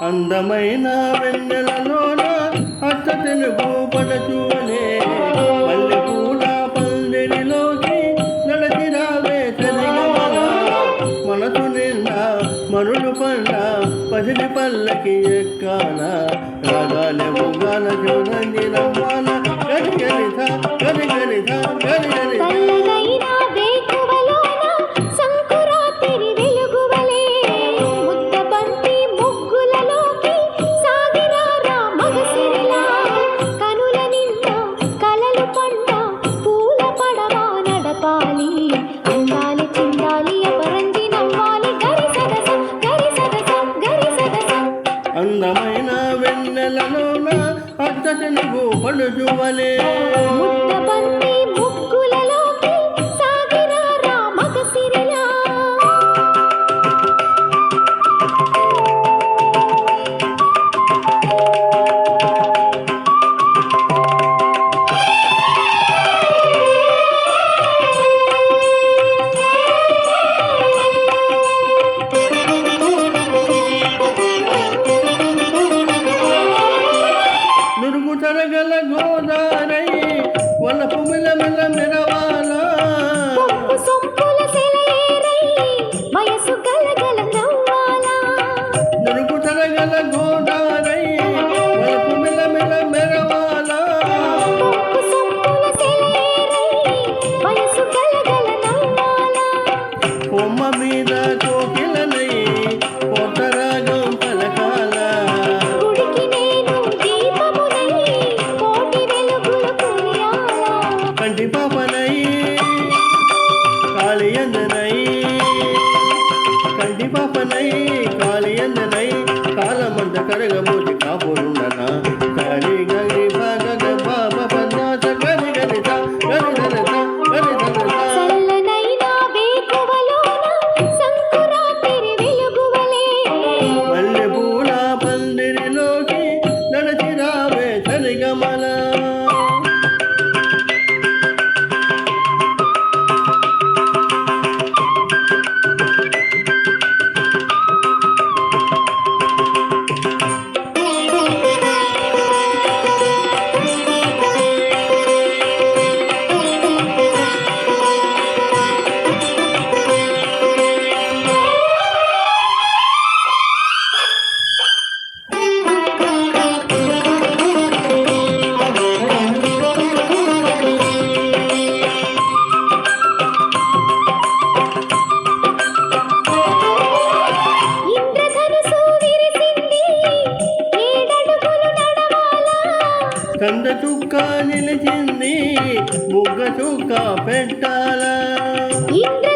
అందమైన వెన్నెలలోన అచ్చ తెలుగు పడచూనే మల్లెపూల పందిరిలోకి నడచిరావే చలిగమల మనసు నిండా మరులు పండ పసిడి పల్లకి ఎక్కాల రాగాలే ముగాల చూడండి రమ్మాల గరి గరిథ గరి గరిథ గరి గరిథ అందమైన వెన్నెలలోన అచ్చ తెలుగు పడుచువలే ముద్దబంతి ముగ్గులలోకి సాగిన రామగసిరిలా తరగల గోదారై వలపు మిలమిల మెరవాల సొంపుల సెలయేరై వయసు గలగల నవ్వాల నురుగు తరగల గోదారై వలపు మిలమిల మెరవాల సొంపుల సెలయేరై వయసు గలగల నవ్వాల కొమ్మ మీద కోకిలనై కొత్తరాగం పలకాల గుడికి నేను దీపమునై కోటి వెలుగులు కురియాల కంటి పాపనై కాళియందనై కంటి పాపనై కాళియందనై కాలమంత కడగబోటి కాపురుండనా గరి గరి భగ బాబ పద్మాస గరి గరిత గరి గరిత గరి గరిత చల్లనైన వేకువలోన సంకురాతిరి వెలుగువలే మల్లెపూల పందిరిలోకి నడచిరావే చలిగమల ఇంద్రధనుసు విరిసింది ఏడడుగులు నడవాల కంద చుక్క నిలిచింది బుగ్గ చుక్క పెట్టాలా ఇంద్ర